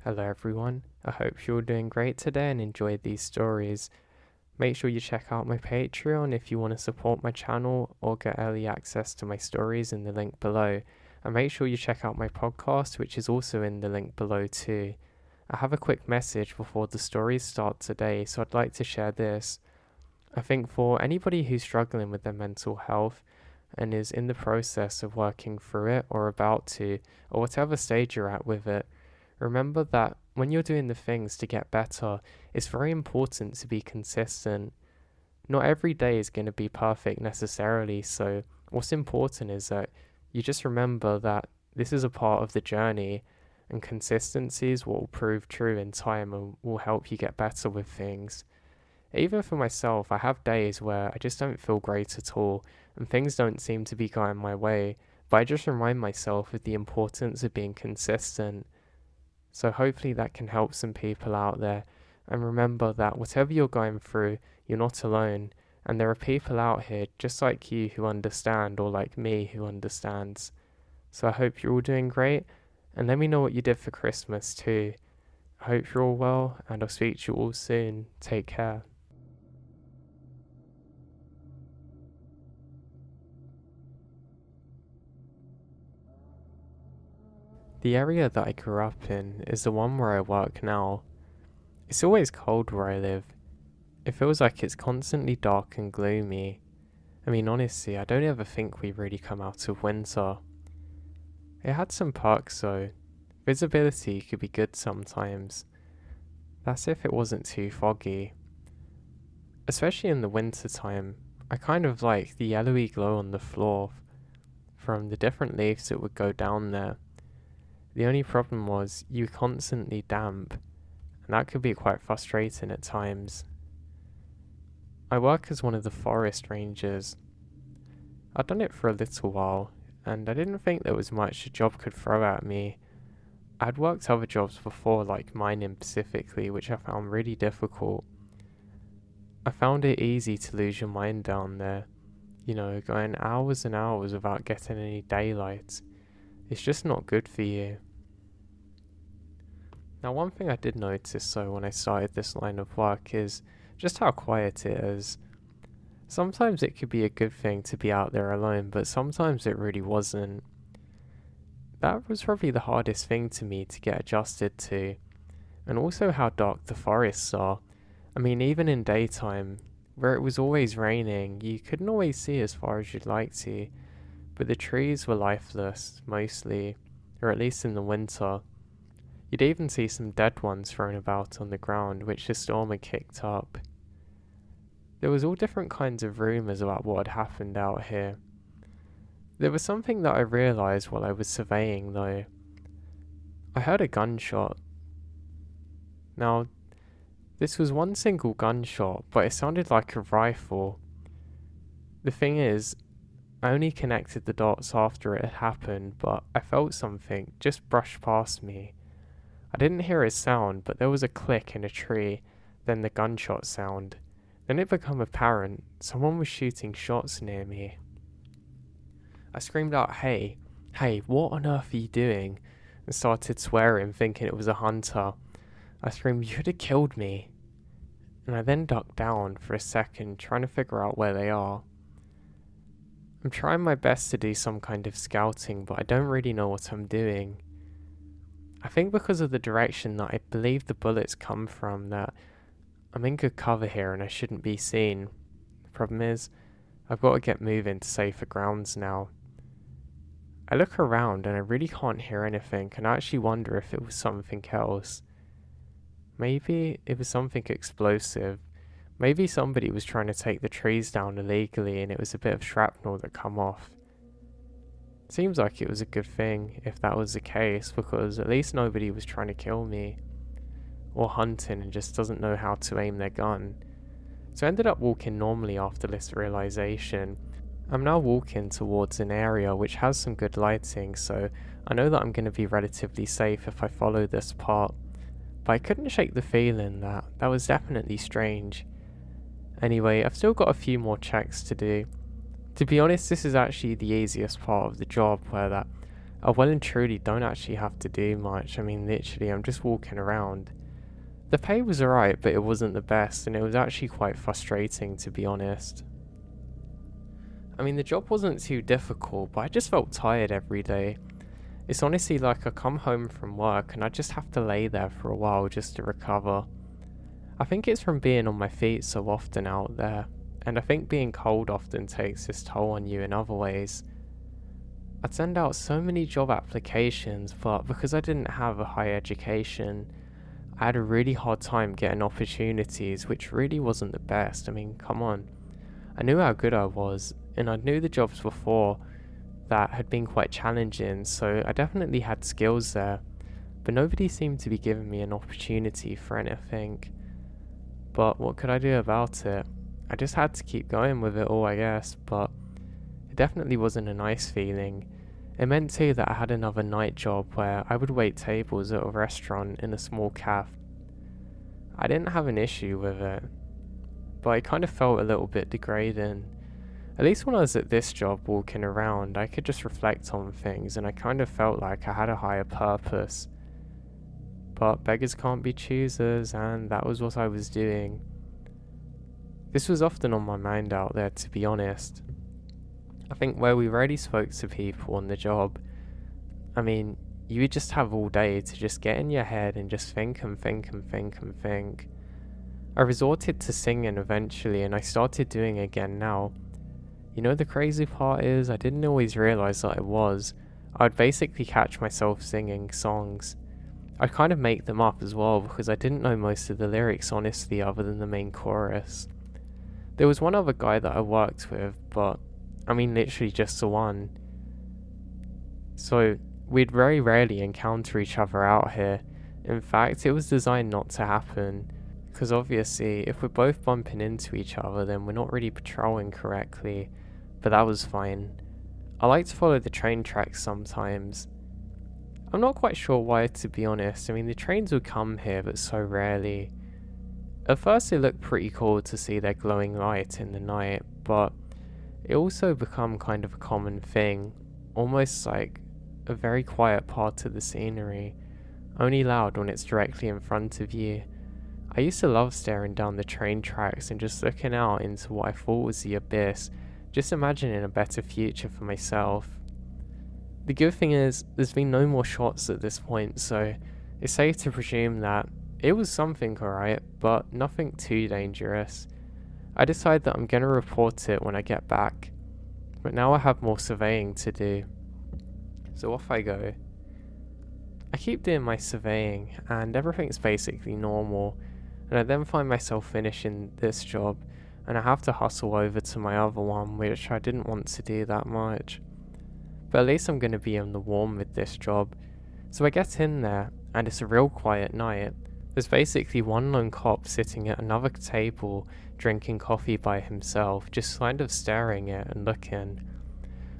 Hello everyone, I hope you're all doing great today and enjoyed these stories. Make sure you check out my Patreon if you want to support my channel or get early access to my stories in the link below. And make sure you check out my podcast, which is also in the link below too. I have a quick message before the stories start today, so I'd like to share this. I think for anybody who's struggling with their mental health and is in the process of working through it or about to, or whatever stage you're at with it, remember that when you're doing the things to get better, it's very important to be consistent. Not every day is going to be perfect necessarily, so what's important is that you just remember that this is a part of the journey, and consistency is what will prove true in time and will help you get better with things. Even for myself, I have days where I just don't feel great at all, and things don't seem to be going my way, but I just remind myself of the importance of being consistent. So hopefully that can help some people out there. And remember that whatever you're going through, you're not alone. And there are people out here just like you who understand, or like me who understands. So I hope you're all doing great. And let me know what you did for Christmas too. I hope you're all well, and I'll speak to you all soon. Take care. The area that I grew up in is the one where I work now. It's always cold where I live. It feels like it's constantly dark and gloomy. I mean, honestly, I don't ever think we really come out of winter. It had some perks though. Visibility could be good sometimes. That's if it wasn't too foggy. Especially in the winter time, I kind of like the yellowy glow on the floor from the different leaves that would go down there. The only problem was you were constantly damp, and that could be quite frustrating at times. I work as one of the forest rangers. I'd done it for a little while, and I didn't think there was much a job could throw at me. I'd worked other jobs before, like mining specifically, which I found really difficult. I found it easy to lose your mind down there, going hours and hours without getting any daylight. It's just not good for you. Now, one thing I did notice though when I started this line of work is just how quiet it is. Sometimes it could be a good thing to be out there alone, but sometimes it really wasn't. That was probably the hardest thing to me to get adjusted to, and also how dark the forests are. I mean, even in daytime, where it was always raining, you couldn't always see as far as you'd like to, but the trees were lifeless, mostly, or at least in the winter. You'd even see some dead ones thrown about on the ground, which the storm had kicked up. There was all different kinds of rumours about what had happened out here. There was something that I realised while I was surveying though. I heard a gunshot. Now, this was one single gunshot, but it sounded like a rifle. The thing is, I only connected the dots after it had happened, but I felt something just brush past me. I didn't hear a sound, but there was a click in a tree, then the gunshot sound. Then it became apparent someone was shooting shots near me. I screamed out, hey, what on earth are you doing? And started swearing, thinking it was a hunter. I screamed, you'd have killed me. And I then ducked down for a second, trying to figure out where they are. I'm trying my best to do some kind of scouting, but I don't really know what I'm doing. I think because of the direction that I believe the bullets come from, that I'm in good cover here and I shouldn't be seen. The problem is, I've got to get moving to safer grounds now. I look around and I really can't hear anything, and I actually wonder if it was something else. Maybe it was something explosive. Maybe somebody was trying to take the trees down illegally and it was a bit of shrapnel that come off. Seems like it was a good thing if that was the case, because at least nobody was trying to kill me. Or hunting and just doesn't know how to aim their gun. So I ended up walking normally after this realization. I'm now walking towards an area which has some good lighting, so I know that I'm going to be relatively safe if I follow this path. But I couldn't shake the feeling that that was definitely strange. Anyway, I've still got a few more checks to do. To be honest, this is actually the easiest part of the job, where that I well and truly don't actually have to do much. I mean, literally, I'm just walking around. The pay was alright, but it wasn't the best, and it was actually quite frustrating, to be honest. I mean, the job wasn't too difficult, but I just felt tired every day. It's honestly like I come home from work and I just have to lay there for a while just to recover. I think it's from being on my feet so often out there, and I think being cold often takes its toll on you in other ways. I'd send out so many job applications, but because I didn't have a high education, I had a really hard time getting opportunities, which really wasn't the best. I mean, come on. I knew how good I was, and I knew the jobs before that had been quite challenging, so I definitely had skills there, but nobody seemed to be giving me an opportunity for anything. But what could I do about it? I just had to keep going with it all, I guess, but it definitely wasn't a nice feeling. It meant too that I had another night job where I would wait tables at a restaurant in a small cafe. I didn't have an issue with it, but I kind of felt a little bit degrading. At least when I was at this job walking around, I could just reflect on things and I kind of felt like I had a higher purpose. But beggars can't be choosers, and that was what I was doing. This was often on my mind out there, to be honest. I think where we rarely spoke to people on the job, I mean, you would just have all day to just get in your head and just think and think and think and think. I resorted to singing eventually, and I started doing it again now. You know, the crazy part is I didn't always realise that I was. I'd basically catch myself singing songs. I'd kind of make them up as well because I didn't know most of the lyrics honestly other than the main chorus. There was one other guy that I worked with, but I mean literally just the one. So we'd very rarely encounter each other out here. In fact, it was designed not to happen, because obviously if we're both bumping into each other then we're not really patrolling correctly, but that was fine. I like to follow the train tracks sometimes. I'm not quite sure why, to be honest. I mean, the trains would come here, but so rarely. At first it looked pretty cool to see their glowing light in the night, but it also become kind of a common thing, almost like a very quiet part of the scenery, only loud when it's directly in front of you. I used to love staring down the train tracks and just looking out into what I thought was the abyss, just imagining a better future for myself. The good thing is, there's been no more shots at this point, so it's safe to presume that it was something alright, but nothing too dangerous. I decide that I'm going to report it when I get back, but now I have more surveying to do. So off I go. I keep doing my surveying, and everything's basically normal, and I then find myself finishing this job, and I have to hustle over to my other one, which I didn't want to do that much. But at least I'm going to be in the warm with this job. So I get in there, and it's a real quiet night. There's basically one lone cop sitting at another table, drinking coffee by himself, just kind of staring at and looking.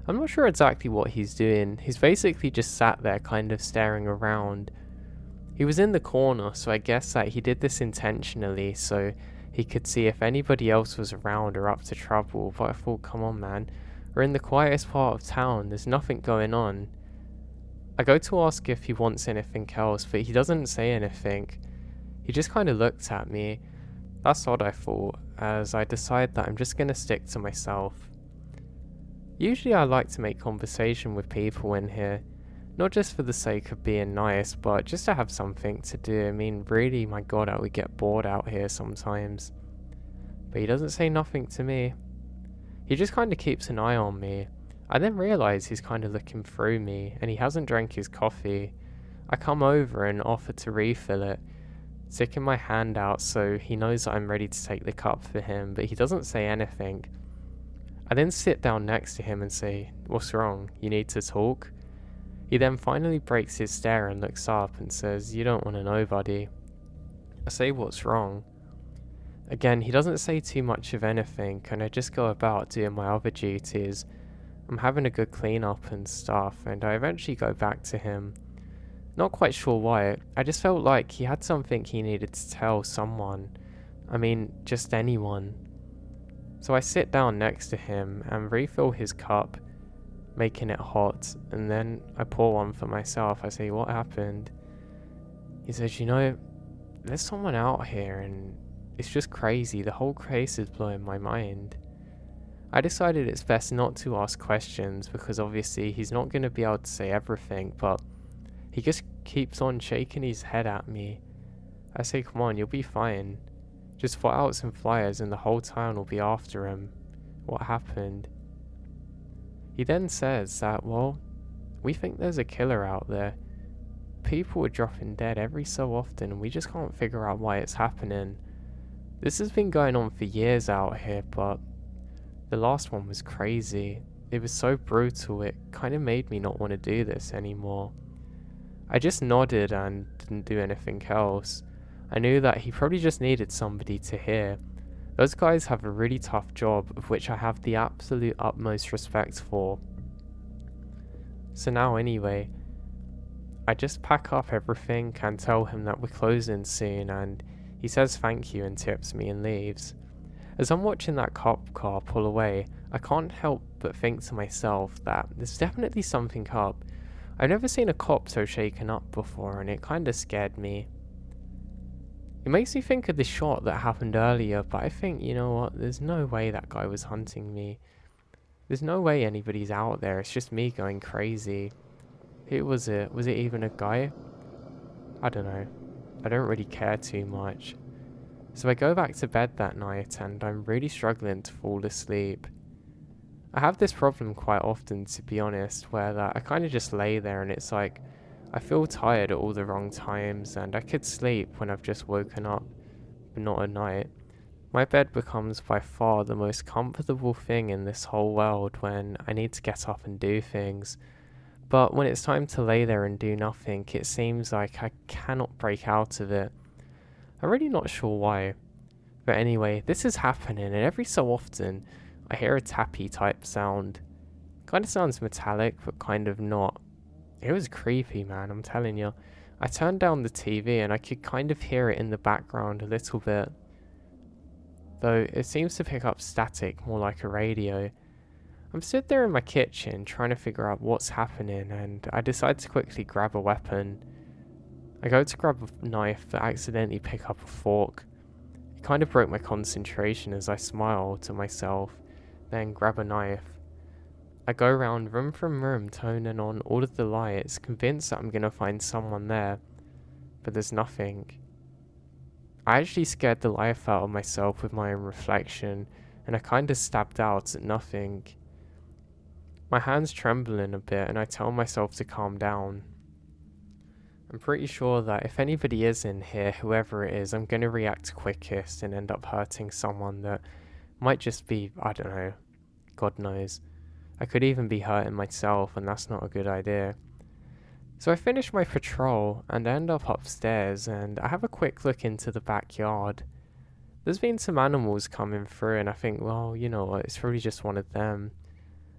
I'm not sure exactly what he's doing. He's basically just sat there kind of staring around. He was in the corner, so I guess that he did this intentionally so he could see if anybody else was around or up to trouble, but I thought, come on man, we're in the quietest part of town, there's nothing going on. I go to ask if he wants anything else, but he doesn't say anything. He just kind of looked at me. That's odd, I thought, as I decide that I'm just going to stick to myself. Usually I like to make conversation with people in here, not just for the sake of being nice, but just to have something to do. I mean, really, my god, I would get bored out here sometimes. But he doesn't say nothing to me. He just kind of keeps an eye on me. I then realise he's kind of looking through me, and he hasn't drank his coffee. I come over and offer to refill it, sticking my hand out so he knows that I'm ready to take the cup for him, but he doesn't say anything. I then sit down next to him and say, "What's wrong? You need to talk?" He then finally breaks his stare and looks up and says, "You don't want to know, buddy." I say, "What's wrong?" Again, he doesn't say too much of anything, and I just go about doing my other duties. I'm having a good clean up and stuff, and I eventually go back to him. Not quite sure why, I just felt like he had something he needed to tell someone. I mean, just anyone. So I sit down next to him and refill his cup, making it hot, and then I pour one for myself. I say, what happened? He says, there's someone out here and it's just crazy. The whole case is blowing my mind. I decided it's best not to ask questions because obviously he's not going to be able to say everything, but he just keeps on shaking his head at me. I say, come on, you'll be fine. Just put out some flyers and the whole town will be after him. What happened? He then says that, well, we think there's a killer out there. People are dropping dead every so often and we just can't figure out why it's happening. This has been going on for years out here, but the last one was crazy. It was so brutal, it kind of made me not want to do this anymore. I just nodded and didn't do anything else. I knew that he probably just needed somebody to hear. Those guys have a really tough job, of which I have the absolute utmost respect for. So now anyway, I just pack up everything and tell him that we're closing soon, and he says thank you and tips me and leaves. As I'm watching that cop car pull away, I can't help but think to myself that there's definitely something up. I've never seen a cop so shaken up before, and it kinda scared me. It makes me think of the shot that happened earlier, but I think, you know what, there's no way that guy was hunting me. There's no way anybody's out there, it's just me going crazy. Who was it? Was it even a guy? I don't know. I don't really care too much. So I go back to bed that night and I'm really struggling to fall asleep. I have this problem quite often, to be honest, where that I kind of just lay there and it's like I feel tired at all the wrong times and I could sleep when I've just woken up, but not at night. My bed becomes by far the most comfortable thing in this whole world when I need to get up and do things. But when it's time to lay there and do nothing, it seems like I cannot break out of it. I'm really not sure why. But anyway, this is happening and every so often I hear a tappy type sound. Kind of sounds metallic, but kind of not. It was creepy, man, I'm telling you. I turned down the TV and I could kind of hear it in the background a little bit. Though it seems to pick up static more like a radio. I'm stood there in my kitchen trying to figure out what's happening and I decide to quickly grab a weapon. I go to grab a knife but accidentally pick up a fork. It kind of broke my concentration as I smile to myself, then grab a knife. I go around room from room turning on all of the lights, convinced that I'm going to find someone there, but there's nothing. I actually scared the life out of myself with my own reflection and I kind of stabbed out at nothing. My hand's trembling a bit and I tell myself to calm down. I'm pretty sure that if anybody is in here, whoever it is, I'm going to react quickest and end up hurting someone that might just be, I don't know, God knows. I could even be hurting myself and that's not a good idea. So I finish my patrol and end up upstairs and I have a quick look into the backyard. There's been some animals coming through and I think, well, you know what, it's probably just one of them.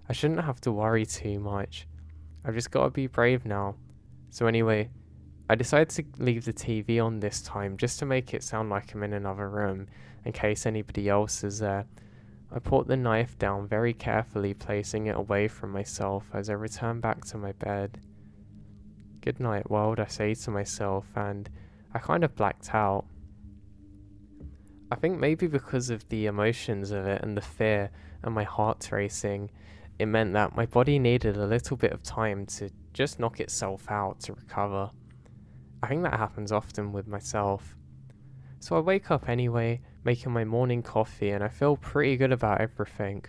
I shouldn't have to worry too much. I've just got to be brave now. So anyway, I decided to leave the TV on this time just to make it sound like I'm in another room in case anybody else is there. I put the knife down very carefully, placing it away from myself as I return back to my bed. Good night, world, I say to myself, and I kind of blacked out. I think maybe because of the emotions of it and the fear and my heart racing, it meant that my body needed a little bit of time to just knock itself out to recover. I think that happens often with myself. So I wake up anyway, making my morning coffee, and I feel pretty good about everything.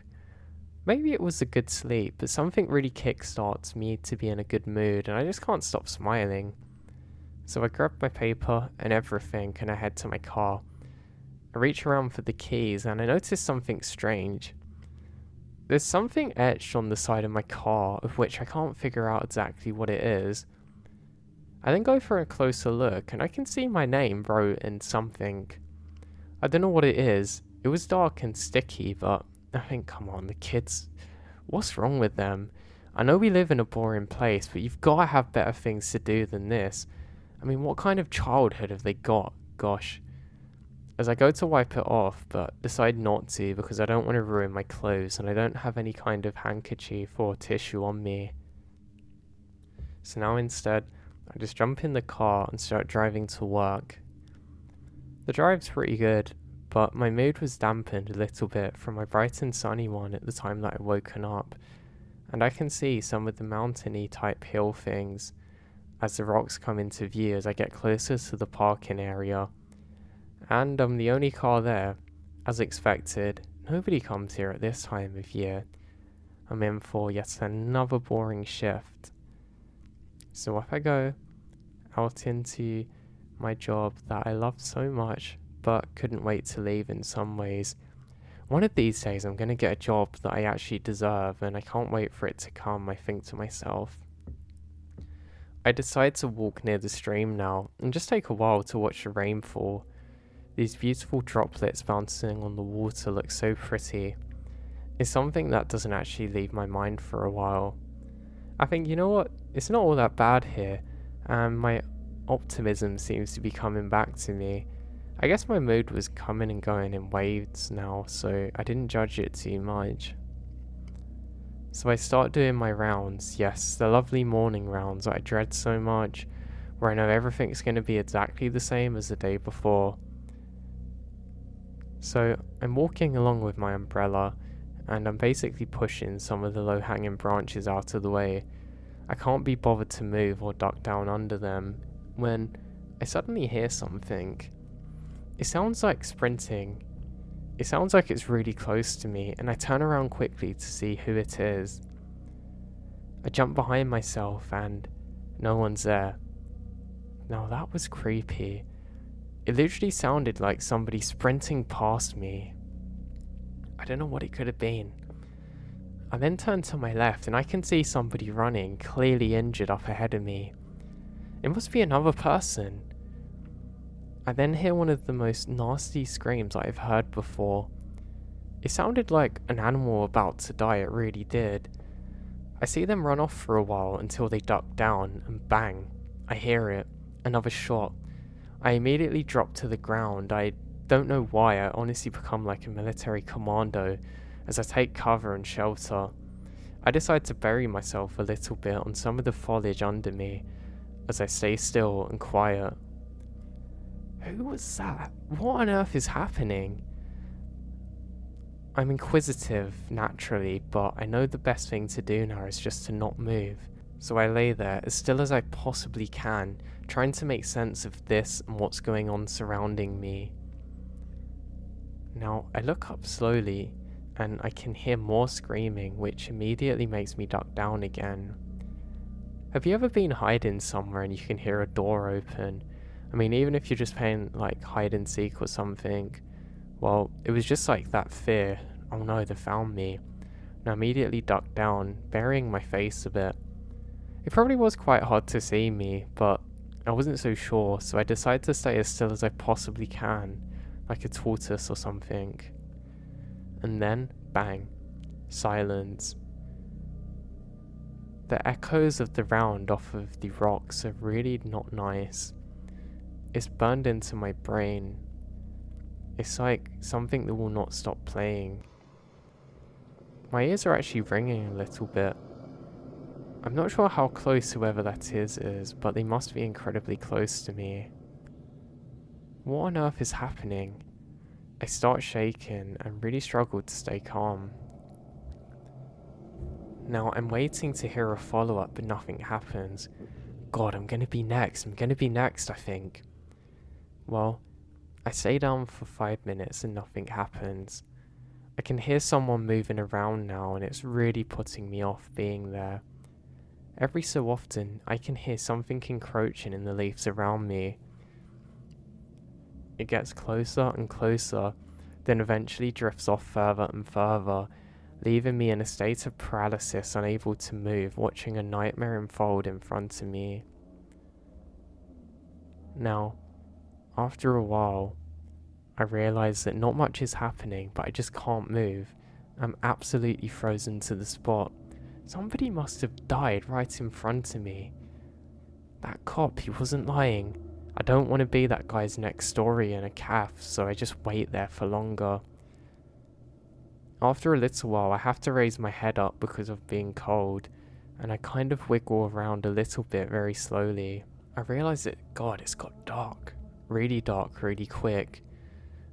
Maybe it was a good sleep, but something really kickstarts me to be in a good mood, and I just can't stop smiling. So I grab my paper and everything, and I head to my car. I reach around for the keys, and I notice something strange. There's something etched on the side of my car, of which I can't figure out exactly what it is. I then go for a closer look, and I can see my name wrote in something. I don't know what it is. It was dark and sticky, but I think, come on, the kids, what's wrong with them? I know we live in a boring place, but you've got to have better things to do than this. I mean, what kind of childhood have they got? Gosh. as I go to wipe it off, but decide not to because I don't want to ruin my clothes and I don't have any kind of handkerchief or tissue on me. So now instead, I just jump in the car and start driving to work. The drive's pretty good, but my mood was dampened a little bit from my bright and sunny one at the time that I'd woken up, and I can see some of the mountainy type hill things as the rocks come into view as I get closer to the parking area. And I'm the only car there. As expected, nobody comes here at this time of year. I'm in for yet another boring shift. So off I go, out into my job that I love so much, but couldn't wait to leave in some ways. One of these days I'm going to get a job that I actually deserve, and I can't wait for it to come, I think to myself. I decide to walk near the stream now, and just take a while to watch the rain fall. These beautiful droplets bouncing on the water look so pretty. It's something that doesn't actually leave my mind for a while. I think, you know what, it's not all that bad here, and my optimism seems to be coming back to me. I guess my mood was coming and going in waves now, so I didn't judge it too much. So I start doing my rounds, yes, the lovely morning rounds that I dread so much, where I know everything's going to be exactly the same as the day before. So I'm walking along with my umbrella, and I'm basically pushing some of the low-hanging branches out of the way. I can't be bothered to move or duck down under them, when I suddenly hear something. It sounds like sprinting. It sounds like it's really close to me, and I turn around quickly to see who it is. I jump behind myself and no one's there. Now that was creepy. It literally sounded like somebody sprinting past me. I don't know what it could have been. I then turn to my left and I can see somebody running, clearly injured, up ahead of me. It must be another person. I then hear one of the most nasty screams I've heard before. It sounded like an animal about to die, it really did. I see them run off for a while until they duck down, and bang, I hear it, another shot. I immediately drop to the ground. I don't know why, I honestly become like a military commando as I take cover and shelter. I decide to bury myself a little bit on some of the foliage under me as I stay still and quiet. Who was that? What on earth is happening? I'm inquisitive, naturally, but I know the best thing to do now is just to not move. So I lay there, as still as I possibly can, trying to make sense of this and what's going on surrounding me. Now, I look up slowly, and I can hear more screaming, which immediately makes me duck down again. Have you ever been hiding somewhere and you can hear a door open? I mean, even if you're just playing like hide and seek or something. Well, it was just like that fear. Oh no, they found me. And I immediately ducked down, burying my face a bit. It probably was quite hard to see me, but I wasn't so sure, so I decided to stay as still as I possibly can, like a tortoise or something. And then, bang, silence. The echoes of the round off of the rocks are really not nice. It's burned into my brain. It's like something that will not stop playing. My ears are actually ringing a little bit. I'm not sure how close whoever that is, but they must be incredibly close to me. What on earth is happening? I start shaking and really struggle to stay calm. Now I'm waiting to hear a follow-up, but nothing happens. God, I'm gonna be next, I think. Well, I stay down for 5 minutes and nothing happens. I can hear someone moving around now, and it's really putting me off being there. Every so often, I can hear something encroaching in the leaves around me. It gets closer and closer, then eventually drifts off further and further, leaving me in a state of paralysis, unable to move, watching a nightmare unfold in front of me. Now, after a while, I realise that not much is happening, but I just can't move. I'm absolutely frozen to the spot. Somebody must have died right in front of me. That cop, he wasn't lying. I don't want to be that guy's next story in a calf, so I just wait there for longer. After a little while, I have to raise my head up because of being cold, and I kind of wiggle around a little bit very slowly. I realise that, God, it's got dark, really quick.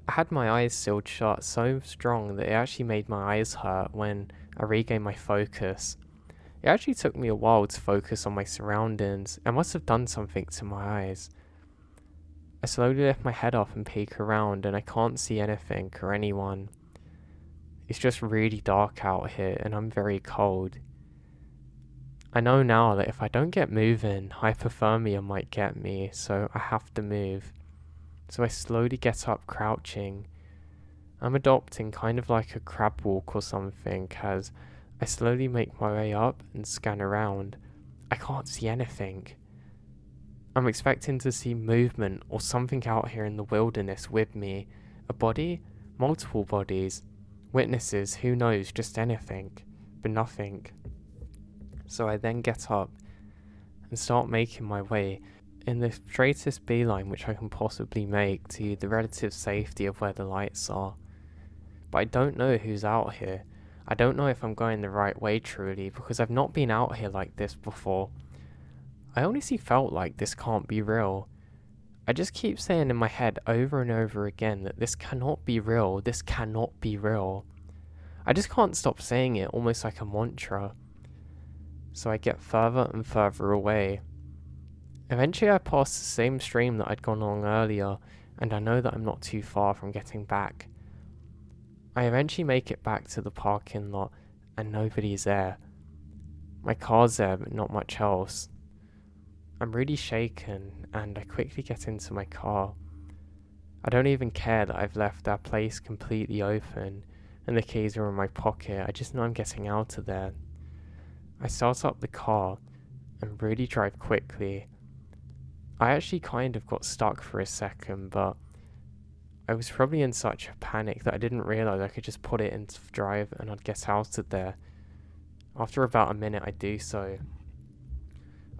I had my eyes sealed shut so strong that it actually made my eyes hurt when I regained my focus. It actually took me a while to focus on my surroundings. I must have done something to my eyes. I slowly lift my head up and peek around, and I can't see anything or anyone. It's just really dark out here and I'm very cold. I know now that if I don't get moving, hypothermia might get me, so I have to move. So I slowly get up, crouching. I'm adopting kind of like a crab walk or something as I slowly make my way up and scan around. I can't see anything. I'm expecting to see movement or something out here in the wilderness with me. A body? Multiple bodies. Witnesses, who knows, just anything. But nothing. So I then get up and start making my way in the straightest beeline which I can possibly make to the relative safety of where the lights are. But I don't know who's out here. I don't know if I'm going the right way truly, because I've not been out here like this before. I honestly felt like this can't be real. I just keep saying in my head over and over again that this cannot be real, this cannot be real. I just can't stop saying it, almost like a mantra. So I get further and further away. Eventually I pass the same stream that I'd gone along earlier, and I know that I'm not too far from getting back. I eventually make it back to the parking lot, and nobody's there. My car's there, but not much else. I'm really shaken, and I quickly get into my car. I don't even care that I've left our place completely open, and the keys are in my pocket. I just know I'm getting out of there. I start up the car, and really drive quickly. I actually kind of got stuck for a second, but I was probably in such a panic that I didn't realise I could just put it into drive and I'd get out of there. After about a minute I do so.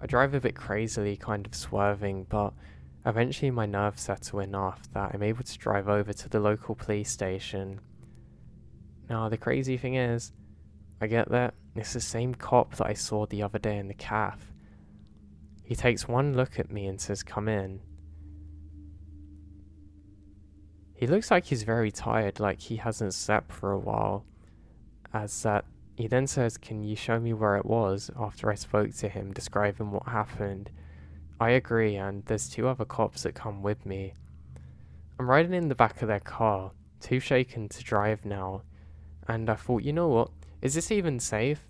I drive a bit crazily, kind of swerving, but eventually my nerves settle enough that I'm able to drive over to the local police station. Now the crazy thing is, I get there, it's the same cop that I saw the other day in the calf. He takes one look at me and says, "Come in." He looks like he's very tired, like he hasn't slept for a while. He then says, "Can you show me where it was?" After I spoke to him, describing what happened. I agree, and there's two other cops that come with me. I'm riding in the back of their car, too shaken to drive now, and I thought, you know what, is this even safe?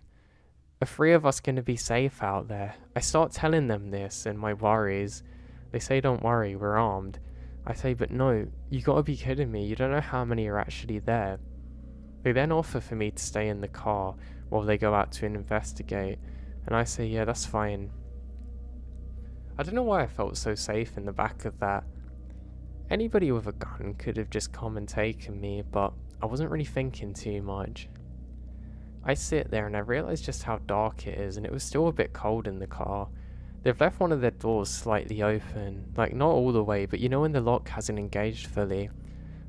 Are three of us going to be safe out there? I start telling them this and my worries. They say, "Don't worry, we're armed." I say, "But no, you gotta be kidding me, you don't know how many are actually there." They then offer for me to stay in the car while they go out to investigate, and I say, "Yeah, that's fine." I don't know why I felt so safe in the back of that. Anybody with a gun could have just come and taken me, but I wasn't really thinking too much. I sit there and I realise just how dark it is, and it was still a bit cold in the car. They've left one of their doors slightly open, like not all the way, but you know when the lock hasn't engaged fully.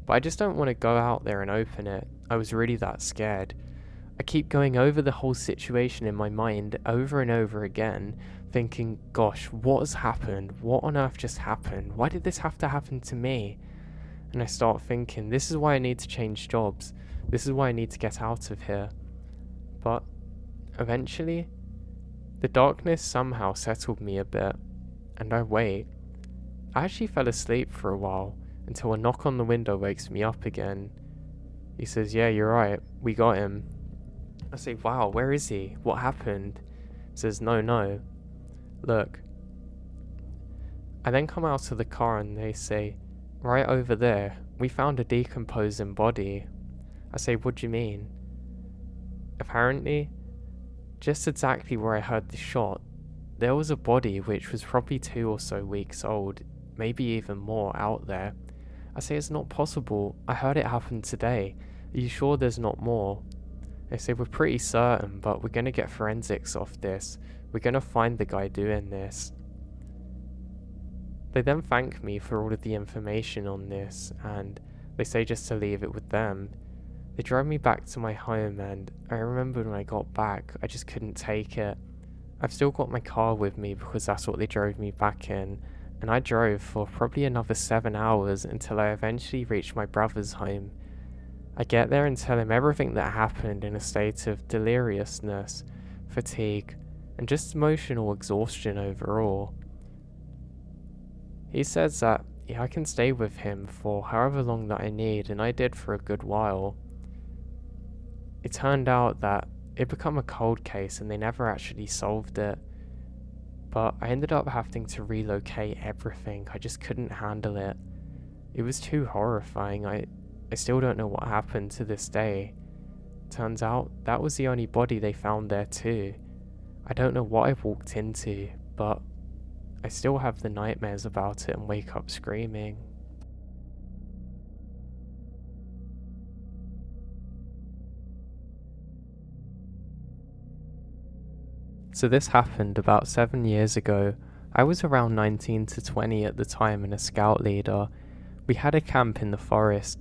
But I just don't want to go out there and open it. I was really that scared. I keep going over the whole situation in my mind over and over again, thinking, gosh, what has happened? What on earth just happened? Why did this have to happen to me? And I start thinking, this is why I need to change jobs. This is why I need to get out of here. But eventually, the darkness somehow settled me a bit, and I wait. I actually fell asleep for a while, until a knock on the window wakes me up again. He says, "Yeah, you're right, we got him." I say, "Wow, where is he? What happened?" He says, No, look." I then come out of the car and they say, "Right over there, we found a decomposing body." I say, "What do you mean?" Apparently, just exactly where I heard the shot, there was a body which was probably 2 or so weeks old, maybe even more, out there. I say, "It's not possible, I heard it happen today. Are you sure there's not more?" They say, "We're pretty certain, but we're gonna get forensics off this. We're gonna find the guy doing this." They then thank me for all of the information on this, and they say just to leave it with them. They drove me back to my home, and I remember when I got back, I just couldn't take it. I've still got my car with me because that's what they drove me back in, and I drove for probably another 7 hours until I eventually reached my brother's home. I get there and tell him everything that happened in a state of deliriousness, fatigue, and just emotional exhaustion overall. He says that I can stay with him for however long that I need, and I did for a good while. It turned out that it became a cold case and they never actually solved it. But I ended up having to relocate everything. I just couldn't handle it. It was too horrifying. I still don't know what happened to this day. Turns out that was the only body they found there too. I don't know what I walked into, but I still have the nightmares about it and wake up screaming. So this happened about 7 years ago. I was around 19 to 20 at the time and a scout leader. We had a camp in the forest.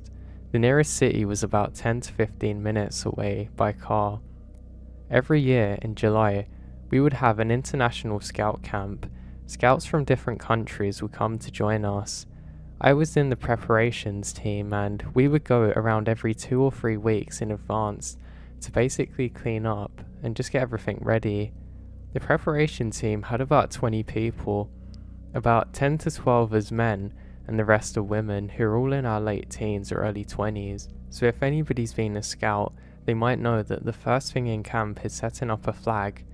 The nearest city was about 10 to 15 minutes away by car. Every year in July, we would have an international scout camp. Scouts from different countries would come to join us. I was in the preparations team, and we would go around every 2 or 3 weeks in advance to basically clean up and just get everything ready. The preparation team had about 20 people, about 10 to 12 as men, and the rest are women who are all in our late teens or early 20s. So if anybody's been a scout, they might know that the first thing in camp is setting up a flag.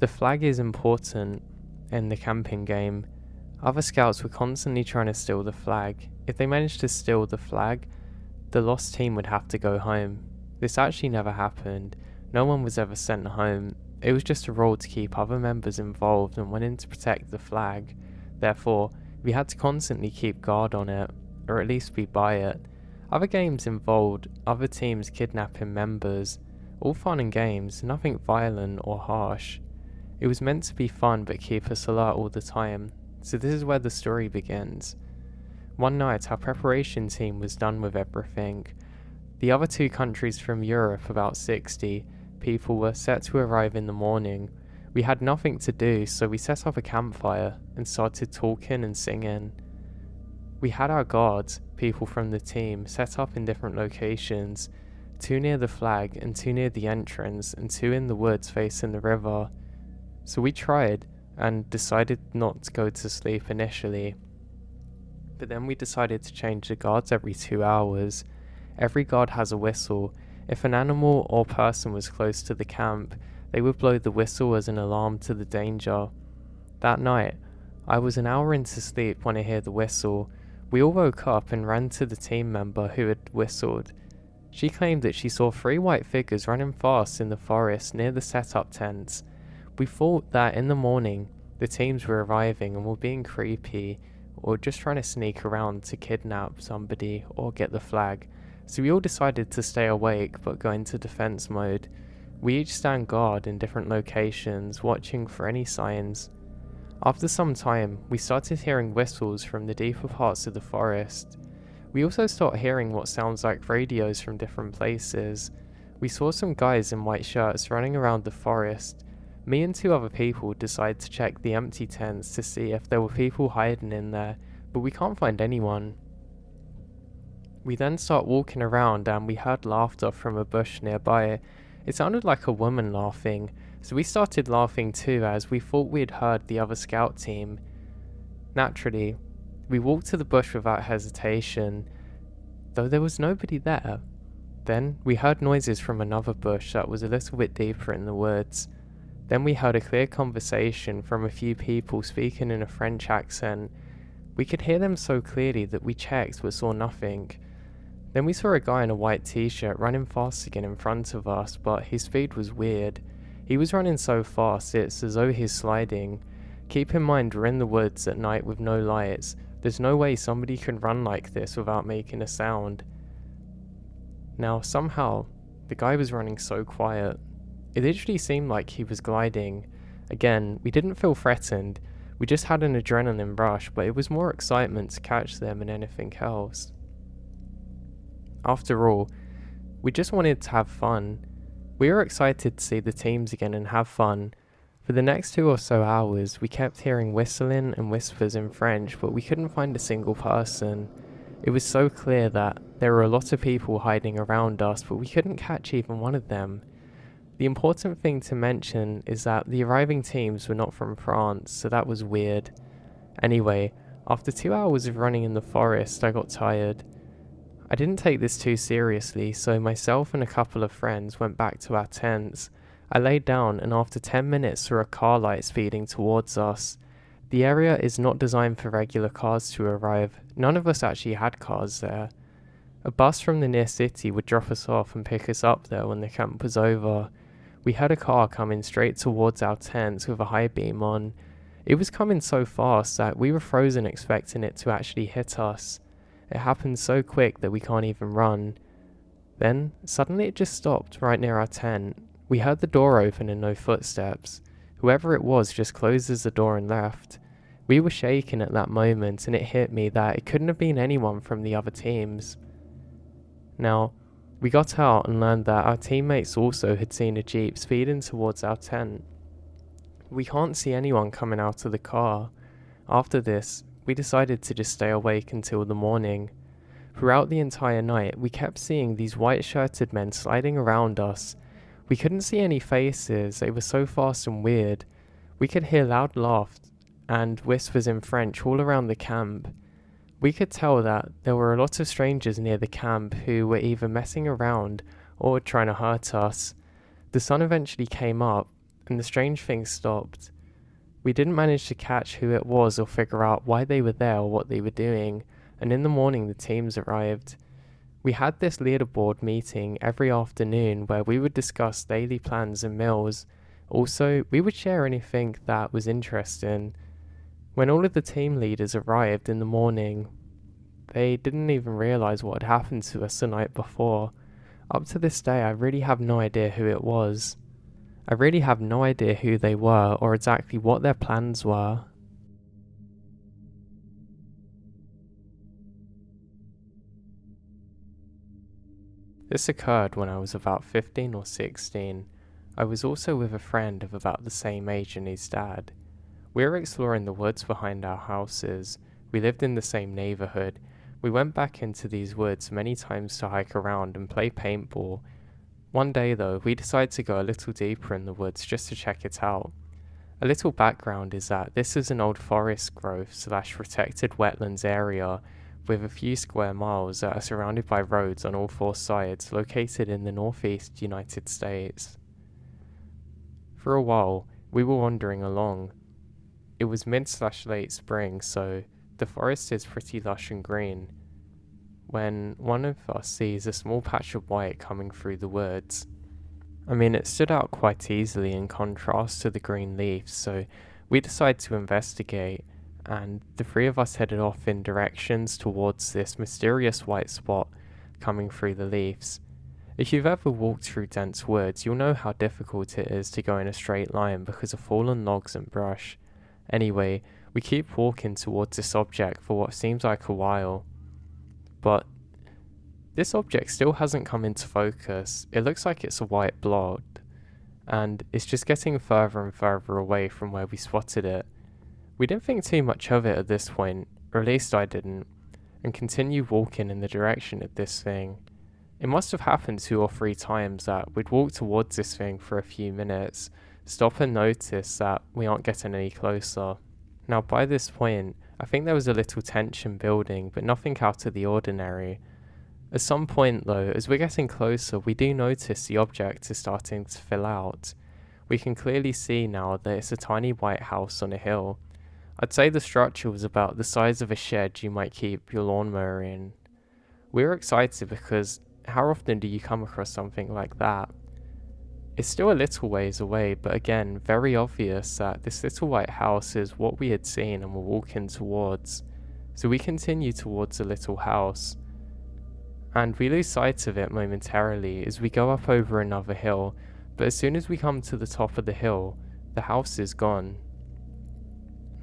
The flag is important in the camping game. Other scouts were constantly trying to steal the flag. If they managed to steal the flag, the lost team would have to go home. This actually never happened. No one was ever sent home. It was just a role to keep other members involved and wanting to protect the flag. Therefore, we had to constantly keep guard on it, or at least be by it. Other games involved other teams kidnapping members. All fun and games, nothing violent or harsh. It was meant to be fun but keep us alert all the time. So this is where the story begins. One night our preparation team was done with everything. The other 2 countries from Europe, about 60 people, were set to arrive in the morning. We had nothing to do, so we set up a campfire and started talking and singing. We had our guards, people from the team, set up in different locations, 2 near the flag and 2 near the entrance and 2 in the woods facing the river. So we tried and decided not to go to sleep initially. But then we decided to change the guards every 2 hours. Every guard has a whistle. If an animal or person was close to the camp, they would blow the whistle as an alarm to the danger. That night, I was an hour into sleep when I heard the whistle. We all woke up and ran to the team member who had whistled. She claimed that she saw 3 white figures running fast in the forest near the set-up tents. We thought that in the morning, the teams were arriving and were being creepy, or just trying to sneak around to kidnap somebody or get the flag. So we all decided to stay awake but go into defense mode. We each stand guard in different locations, watching for any signs. After some time, we started hearing whistles from the deeper parts of the forest. We also started hearing what sounds like radios from different places. We saw some guys in white shirts running around the forest. Me and 2 other people decided to check the empty tents to see if there were people hiding in there, but we can't find anyone. We then start walking around and we heard laughter from a bush nearby. It sounded like a woman laughing, so we started laughing too as we thought we had heard the other scout team. Naturally, we walked to the bush without hesitation, though there was nobody there. Then we heard noises from another bush that was a little bit deeper in the woods. Then we heard a clear conversation from a few people speaking in a French accent. We could hear them so clearly that we checked but saw nothing. Then we saw a guy in a white t-shirt running fast again in front of us, but his speed was weird. He was running so fast it's as though he's sliding. Keep in mind we're in the woods at night with no lights. There's no way somebody can run like this without making a sound. Now somehow, the guy was running so quiet. It literally seemed like he was gliding. Again, we didn't feel threatened, We just had an adrenaline rush, but it was more excitement to catch them than anything else. After all, we just wanted to have fun. We were excited to see the teams again and have fun. For the next 2 or so hours, we kept hearing whistling and whispers in French, but we couldn't find a single person. It was so clear that there were a lot of people hiding around us, but we couldn't catch even one of them. The important thing to mention is that the arriving teams were not from France, so that was weird. Anyway, after 2 hours of running in the forest, I got tired. I didn't take this too seriously, so myself and a couple of friends went back to our tents. I laid down and after 10 minutes saw a car light speeding towards us. The area is not designed for regular cars to arrive. None of us actually had cars there. A bus from the near city would drop us off and pick us up there when the camp was over. We had a car coming straight towards our tents with a high beam on. It was coming so fast that we were frozen expecting it to actually hit us. It happened so quick that we can't even run. Then, suddenly it just stopped right near our tent. We heard the door open and no footsteps. Whoever it was just closes the door and left. We were shaken at that moment and it hit me that it couldn't have been anyone from the other teams. Now, we got out and learned that our teammates also had seen a jeep speeding towards our tent. We can't see anyone coming out of the car. After this, we decided to just stay awake until the morning. Throughout the entire night, we kept seeing these white-shirted men sliding around us. We couldn't see any faces, they were so fast and weird. We could hear loud laughs and whispers in French all around the camp. We could tell that there were a lot of strangers near the camp who were either messing around or trying to hurt us. The sun eventually came up, and the strange thing stopped. We didn't manage to catch who it was or figure out why they were there or what they were doing, and in the morning the teams arrived. We had this leaderboard meeting every afternoon where we would discuss daily plans and meals. Also, we would share anything that was interesting. When all of the team leaders arrived in the morning, they didn't even realize what had happened to us the night before. Up to this day, I really have no idea who it was. I really have no idea who they were or exactly what their plans were. This occurred when I was about 15 or 16. I was also with a friend of about the same age and his dad. We were exploring the woods behind our houses. We lived in the same neighborhood. We went back into these woods many times to hike around and play paintball. One day though, we decided to go a little deeper in the woods just to check it out. A little background is that this is an old forest growth / protected wetlands area with a few square miles that are surrounded by roads on all 4 sides located in the northeast United States. For a while, we were wandering along. It was mid / late spring, so the forest is pretty lush and green, when one of us sees a small patch of white coming through the woods. I mean, it stood out quite easily in contrast to the green leaves, so we decided to investigate, and the 3 of us headed off in directions towards this mysterious white spot coming through the leaves. If you've ever walked through dense woods, you'll know how difficult it is to go in a straight line because of fallen logs and brush. Anyway, we keep walking towards this object for what seems like a while. But this object still hasn't come into focus. It looks like it's a white blob, and it's just getting further and further away from where we spotted it. We didn't think too much of it at this point, or at least I didn't, and continued walking in the direction of this thing. It must have happened 2 or 3 times that we'd walk towards this thing for a few minutes, stop and notice that we aren't getting any closer. Now by this point, I think there was a little tension building, but nothing out of the ordinary. At some point though, as we're getting closer, we do notice the object is starting to fill out. We can clearly see now that it's a tiny white house on a hill. I'd say the structure was about the size of a shed you might keep your lawnmower in. We were excited because how often do you come across something like that? It's still a little ways away, but again, very obvious that this little white house is what we had seen and were walking towards. So we continue towards the little house, and we lose sight of it momentarily as we go up over another hill, but as soon as we come to the top of the hill, the house is gone.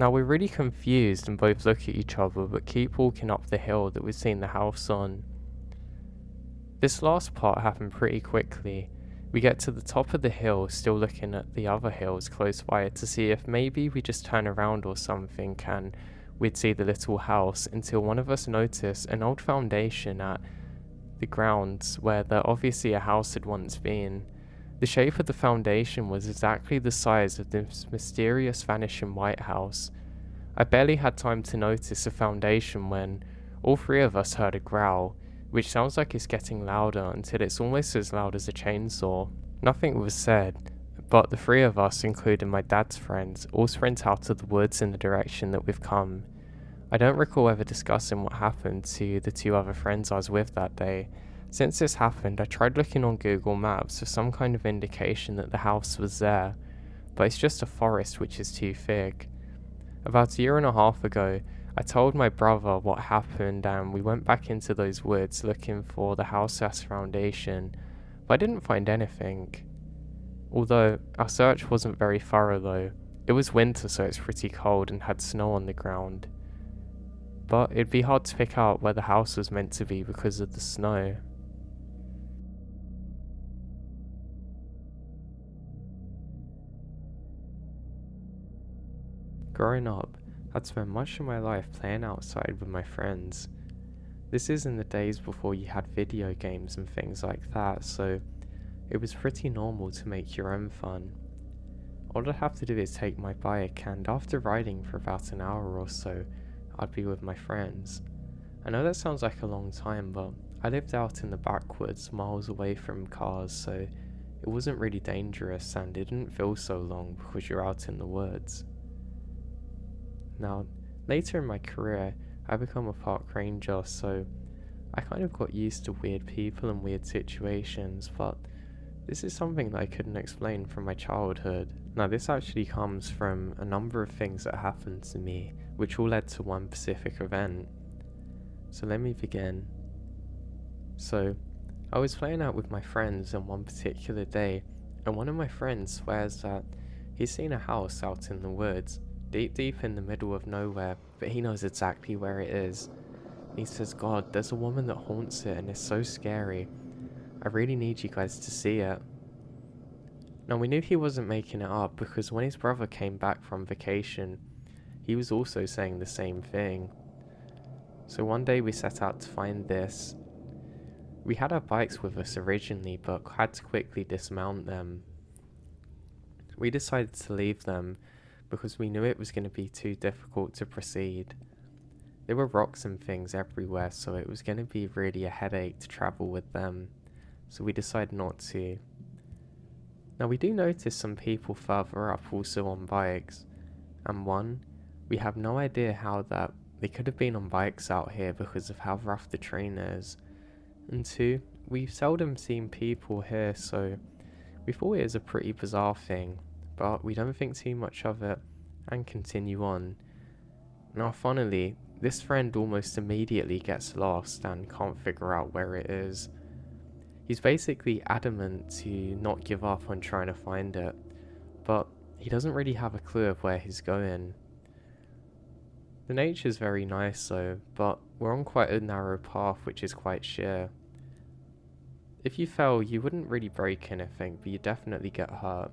Now we're really confused and both look at each other but keep walking up the hill that we've seen the house on. This last part happened pretty quickly. We get to the top of the hill, still looking at the other hills close by to see if maybe we just turn around or something and we'd see the little house, until one of us noticed an old foundation at the grounds where there obviously a house had once been. The shape of the foundation was exactly the size of this mysterious vanishing White House. I barely had time to notice the foundation when all three of us heard a growl, which sounds like it's getting louder until it's almost as loud as a chainsaw. Nothing was said, but the three of us, including my dad's friends, all sprint out of the woods in the direction that we've come. I don't recall ever discussing what happened to the two other friends I was with that day. Since this happened, I tried looking on Google Maps for some kind of indication that the house was there, but it's just a forest which is too thick. About a year and a half ago, I told my brother what happened and we went back into those woods looking for the house's foundation, but I didn't find anything. Although, our search wasn't very thorough though. It was winter, so it's pretty cold and had snow on the ground. But it'd be hard to pick out where the house was meant to be because of the snow. Growing up, I'd spent much of my life playing outside with my friends. This is in the days before you had video games and things like that, so it was pretty normal to make your own fun. All I'd have to do is take my bike, and after riding for about an hour or so, I'd be with my friends. I know that sounds like a long time, but I lived out in the backwoods, miles away from cars, so it wasn't really dangerous and it didn't feel so long because you're out in the woods. Now, later in my career, I became a park ranger, so I kind of got used to weird people and weird situations, but this is something that I couldn't explain from my childhood. Now, this actually comes from a number of things that happened to me, which all led to one specific event. So let me begin. So, I was playing out with my friends on one particular day, and one of my friends swears that he's seen a house out in the woods, deep in the middle of nowhere, but he knows exactly where it is. He says, "God, there's a woman that haunts it and it's so scary. I really need you guys to see it." Now, we knew he wasn't making it up because when his brother came back from vacation, he was also saying the same thing. So one day we set out to find this. We had our bikes with us originally, but had to quickly dismount them. We decided to leave them because we knew it was going to be too difficult to proceed. There were rocks and things everywhere, so it was going to be really a headache to travel with them, so we decided not to. Now, we do notice some people further up also on bikes, and one, we have no idea how that they could have been on bikes out here because of how rough the terrain is, and two, we've seldom seen people here, so we thought it was a pretty bizarre thing, but we don't think too much of it and continue on. Now, funnily, this friend almost immediately gets lost and can't figure out where it is. He's basically adamant to not give up on trying to find it, but he doesn't really have a clue of where he's going. The nature's very nice though, but we're on quite a narrow path which is quite sheer. If you fell, you wouldn't really break anything, but you definitely get hurt.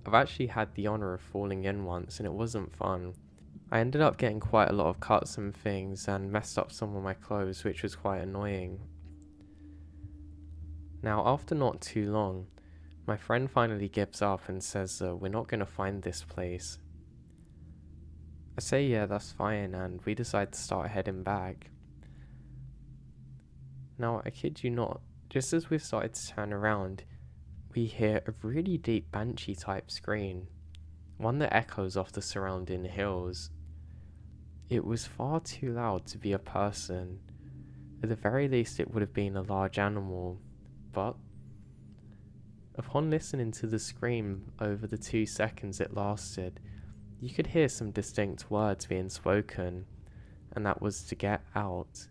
I've actually had the honour of falling in once and it wasn't fun. I ended up getting quite a lot of cuts and things and messed up some of my clothes, which was quite annoying. Now, after not too long, my friend finally gives up and says we're not going to find this place. I say yeah, that's fine, and we decide to start heading back. Now, I kid you not, just as we've started to turn around, we hear a really deep banshee type scream, one that echoes off the surrounding hills. It was far too loud to be a person. At the very least it would have been a large animal, but upon listening to the scream over the 2 seconds it lasted, you could hear some distinct words being spoken, and that was to get out.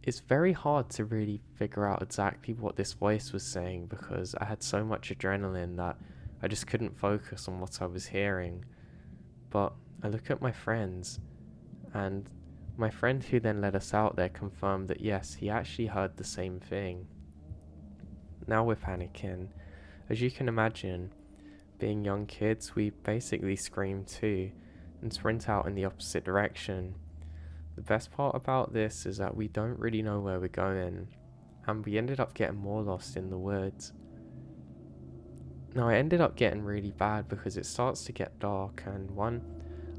It's very hard to really figure out exactly what this voice was saying because I had so much adrenaline that I just couldn't focus on what I was hearing. But I look at my friends, and my friend who then led us out there confirmed that yes, he actually heard the same thing. Now we're panicking. As you can imagine, being young kids, we basically scream too and sprint out in the opposite direction. The best part about this is that we don't really know where we're going, and we ended up getting more lost in the woods. Now I ended up getting really bad because it starts to get dark, and one,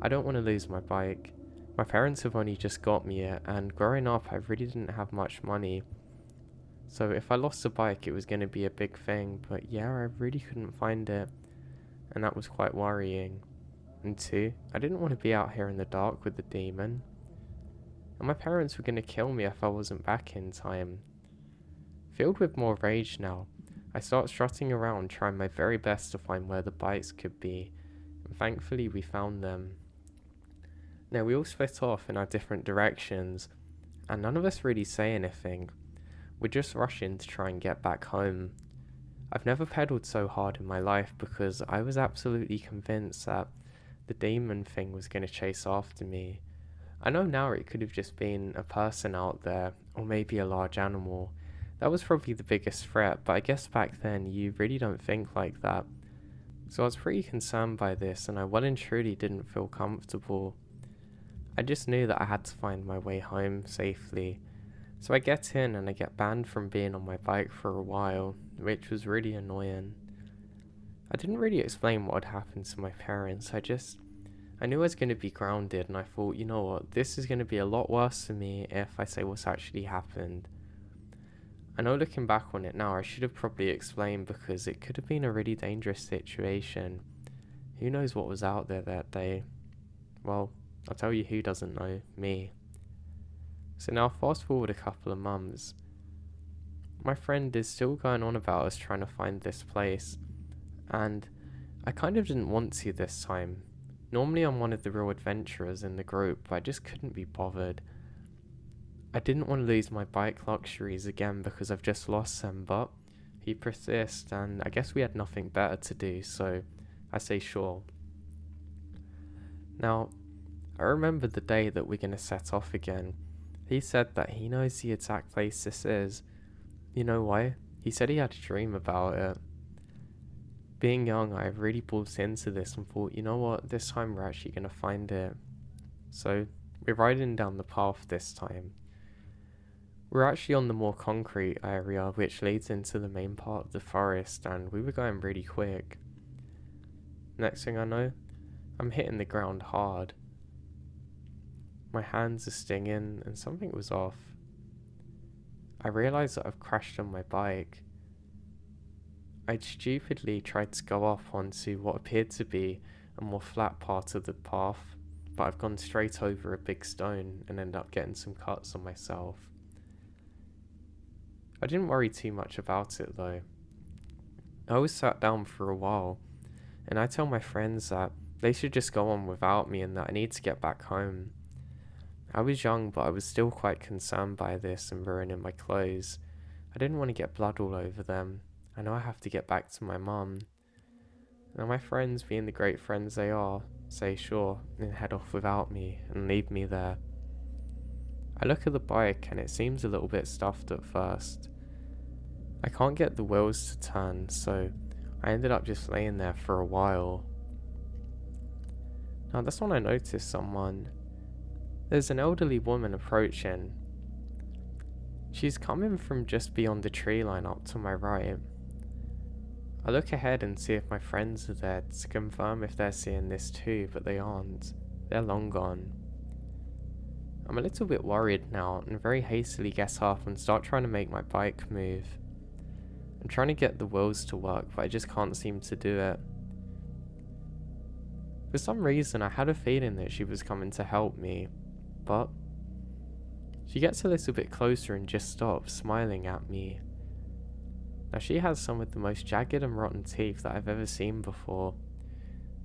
I don't want to lose my bike. My parents have only just got me it, and growing up I really didn't have much money. So if I lost a bike it was going to be a big thing, but yeah, I really couldn't find it, and that was quite worrying. And two, I didn't want to be out here in the dark with the demon. And my parents were going to kill me if I wasn't back in time. Filled with more rage now, I start strutting around trying my very best to find where the bikes could be, and thankfully we found them. Now we all split off in our different directions, and none of us really say anything. We're just rushing to try and get back home. I've never pedalled so hard in my life because I was absolutely convinced that the demon thing was going to chase after me. I know now it could have just been a person out there, or maybe a large animal. That was probably the biggest threat, but I guess back then you really don't think like that. So I was pretty concerned by this, and I well and truly didn't feel comfortable. I just knew that I had to find my way home safely. So I get in and I get banned from being on my bike for a while, which was really annoying. I didn't really explain what had happened to my parents. I knew I was going to be grounded, and I thought, you know what, this is going to be a lot worse for me if I say what's actually happened. I know looking back on it now, I should have probably explained because it could have been a really dangerous situation. Who knows what was out there that day? Well, I'll tell you who doesn't know, me. So now fast forward a couple of months. My friend is still going on about us trying to find this place, and I kind of didn't want to this time. Normally I'm one of the real adventurers in the group, but I just couldn't be bothered. I didn't want to lose my bike luxuries again because I've just lost them, but he persists, and I guess we had nothing better to do, so I say sure. Now, I remember the day that we're going to set off again. He said that he knows the exact place this is. You know why? He said he had a dream about it. Being young, I really bought into this and thought, you know what, this time we're actually going to find it. So, we're riding down the path this time. We're actually on the more concrete area which leads into the main part of the forest, and we were going really quick. Next thing I know, I'm hitting the ground hard. My hands are stinging and something was off. I realised that I've crashed on my bike. I'd stupidly tried to go off onto what appeared to be a more flat part of the path, but I've gone straight over a big stone and ended up getting some cuts on myself. I didn't worry too much about it though. I was sat down for a while, and I tell my friends that they should just go on without me and that I need to get back home. I was young, but I was still quite concerned by this and ruining my clothes. I didn't want to get blood all over them. I know I have to get back to my mum. Now my friends, being the great friends they are, say sure and head off without me and leave me there. I look at the bike and it seems a little bit stuffed at first. I can't get the wheels to turn, so I ended up just laying there for a while. Now that's when I noticed someone. There's an elderly woman approaching. She's coming from just beyond the tree line up to my right. I look ahead and see if my friends are there to confirm if they're seeing this too, but they aren't. They're long gone. I'm a little bit worried now and very hastily get up and start trying to make my bike move. I'm trying to get the wheels to work, but I just can't seem to do it. For some reason I had a feeling that she was coming to help me, but she gets a little bit closer and just stops, smiling at me. Now she has some of the most jagged and rotten teeth that I've ever seen before.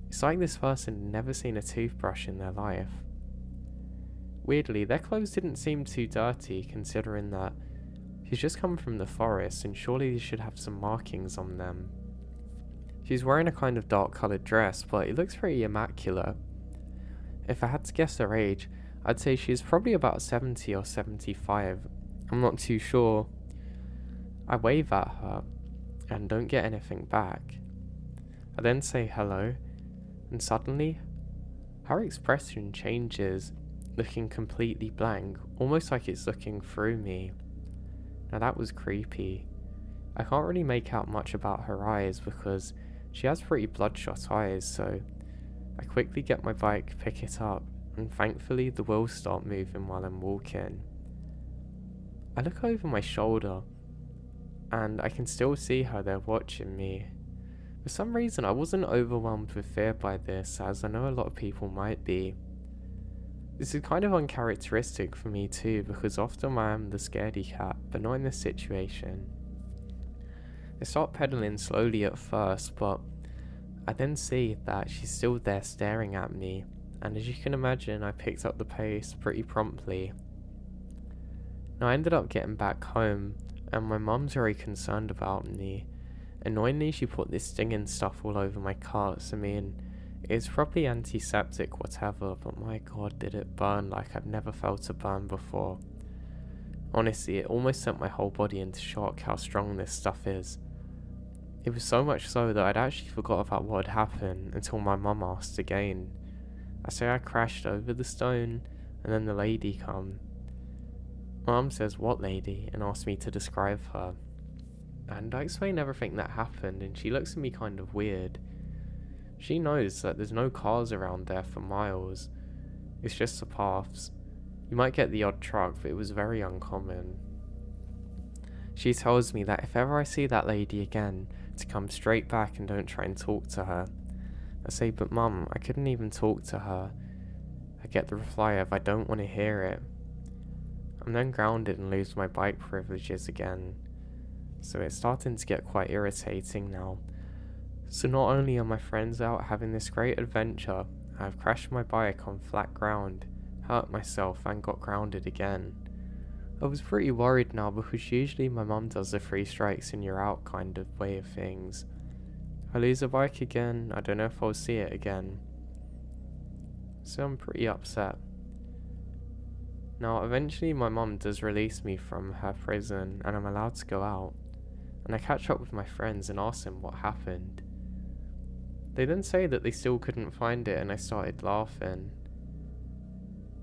It's like this person had never seen a toothbrush in their life. Weirdly, their clothes didn't seem too dirty considering that she's just come from the forest and surely they should have some markings on them. She's wearing a kind of dark coloured dress, but it looks pretty immaculate. If I had to guess her age, I'd say she's probably about 70 or 75. I'm not too sure. I wave at her and don't get anything back. I then say hello, and suddenly, her expression changes, looking completely blank, almost like it's looking through me. Now that was creepy. I can't really make out much about her eyes because she has pretty bloodshot eyes, so I quickly get my bike, pick it up, and thankfully the wheels start moving while I'm walking. I look over my shoulder, and I can still see her there watching me. For some reason I wasn't overwhelmed with fear by this, as I know a lot of people might be. This is kind of uncharacteristic for me too, because often I am the scaredy cat, but not in this situation. I start pedaling slowly at first, but I then see that she's still there staring at me, and as you can imagine, I picked up the pace pretty promptly. Now I ended up getting back home, and my mum's very concerned about me. Annoyingly, she put this stinging stuff all over my cuts. I mean, it's probably antiseptic whatever, but my god did it burn like I've never felt a burn before. Honestly, it almost sent my whole body into shock how strong this stuff is. It was so much so that I'd actually forgot about what had happened until my mum asked again. I say I crashed over the stone, and then the lady come. Mum says, "What lady?" and asks me to describe her. And I explain everything that happened, and she looks at me kind of weird. She knows that there's no cars around there for miles. It's just the paths. You might get the odd truck, but it was very uncommon. She tells me that if ever I see that lady again, to come straight back and don't try and talk to her. I say, "But Mum, I couldn't even talk to her." I get the reply of, "I don't want to hear it." I'm then grounded and lose my bike privileges again. So it's starting to get quite irritating now. So not only are my friends out having this great adventure, I've crashed my bike on flat ground, hurt myself and got grounded again. I was pretty worried now because usually my mum does the 3 strikes and you're out kind of way of things. I lose a bike again, I don't know if I'll see it again. So I'm pretty upset. Now eventually my mum does release me from her prison and I'm allowed to go out. And I catch up with my friends and ask them what happened. They then say that they still couldn't find it and I started laughing.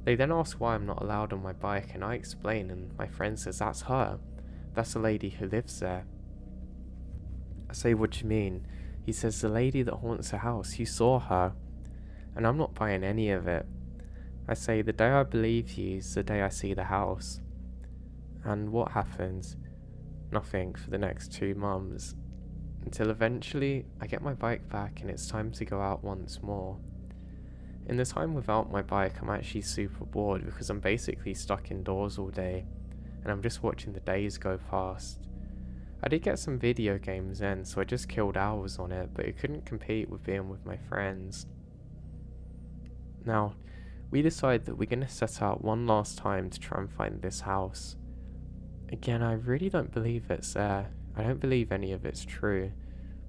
They then ask why I'm not allowed on my bike and I explain and my friend says that's her. That's the lady who lives there. I say, "What do you mean?" He says, "The lady that haunts the house, you saw her." And I'm not buying any of it. I say, "The day I believe you is the day I see the house." And what happens? Nothing for the next 2 months. Until eventually I get my bike back and it's time to go out once more. In the time without my bike, I'm actually super bored because I'm basically stuck indoors all day and I'm just watching the days go past. I did get some video games in, so I just killed hours on it, but it couldn't compete with being with my friends. Now, we decide that we're going to set out one last time to try and find this house. Again, I really don't believe it's there. I don't believe any of it's true,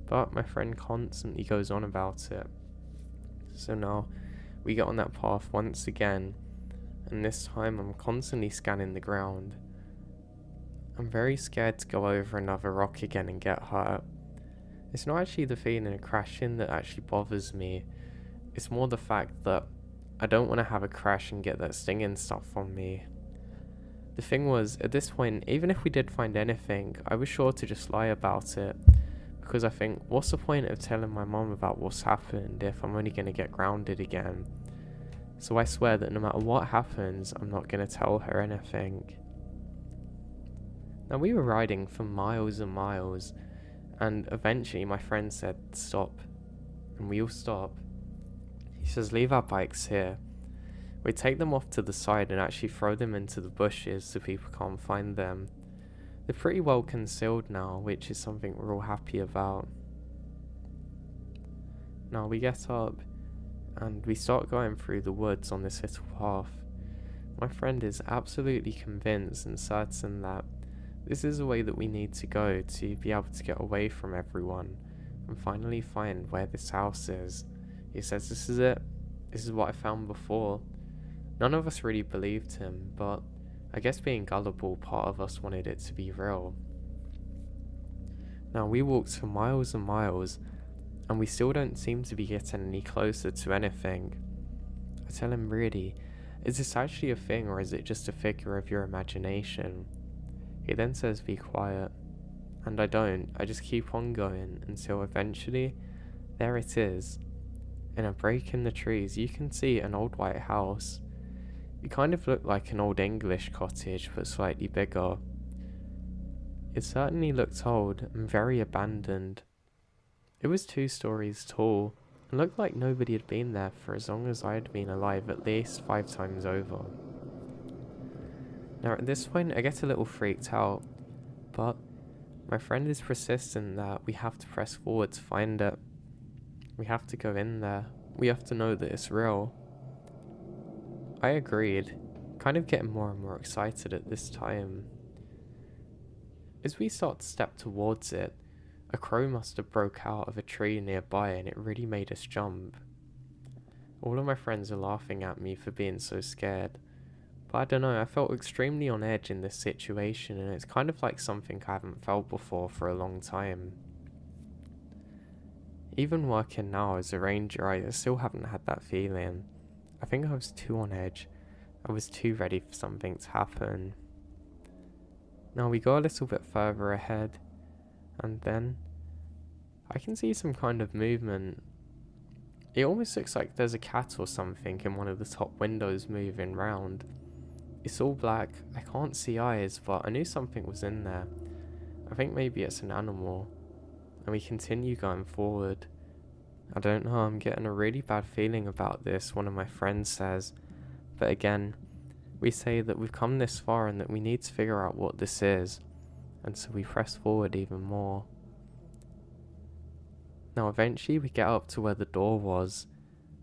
but my friend constantly goes on about it. So now, we get on that path once again, and this time I'm constantly scanning the ground. I'm very scared to go over another rock again and get hurt. It's not actually the feeling of crashing that actually bothers me, it's more the fact that I don't want to have a crash and get that stinging stuff on me. The thing was, at this point, even if we did find anything, I was sure to just lie about it, because I think, what's the point of telling my mom about what's happened if I'm only going to get grounded again? So I swear that no matter what happens, I'm not going to tell her anything. Now we were riding for miles and miles, and eventually my friend said stop, and we all stop. He says, "Leave our bikes here." We take them off to the side and actually throw them into the bushes so people can't find them. They're pretty well concealed now, which is something we're all happy about. Now we get up and we start going through the woods on this little path. My friend is absolutely convinced and certain that this is the way that we need to go to be able to get away from everyone and finally find where this house is. He says this is it, This is what I found before. None of us really believed him, but I guess being gullible, part of us wanted it to be real. Now, we walked for miles and miles, and we still don't seem to be getting any closer to anything. I tell him, really, is this actually a thing, or is it just a figure of your imagination? He then says, be quiet. And I don't. I just keep on going until eventually, there it is. In a break in the trees, you can see an old white house. It kind of looked like an old English cottage, but slightly bigger. It certainly looked old and very abandoned. It was 2 stories tall, and looked like nobody had been there for as long as I had been alive, at least 5 times over. Now at this point I get a little freaked out, but my friend is persistent that we have to press forward to find it. We have to go in there. We have to know that it's real. I agreed, kind of getting more and more excited at this time. As we start to step towards it, a crow must have broke out of a tree nearby, and it really made us jump. All of my friends are laughing at me for being so scared, but I don't know, I felt extremely on edge in this situation, and it's kind of like something I haven't felt before for a long time. Even working now as a ranger, I still haven't had that feeling. I think I was too on edge. I was too ready for something to happen. Now we go a little bit further ahead, and then I can see some kind of movement. It almost looks like there's a cat or something in one of the top windows moving round. It's all black, I can't see eyes, but I knew something was in there. I think maybe it's an animal. And we continue going forward. I don't know, I'm getting a really bad feeling about this, one of my friends says. But again, we say that we've come this far and that we need to figure out what this is. And so we press forward even more. Now eventually we get up to where the door was,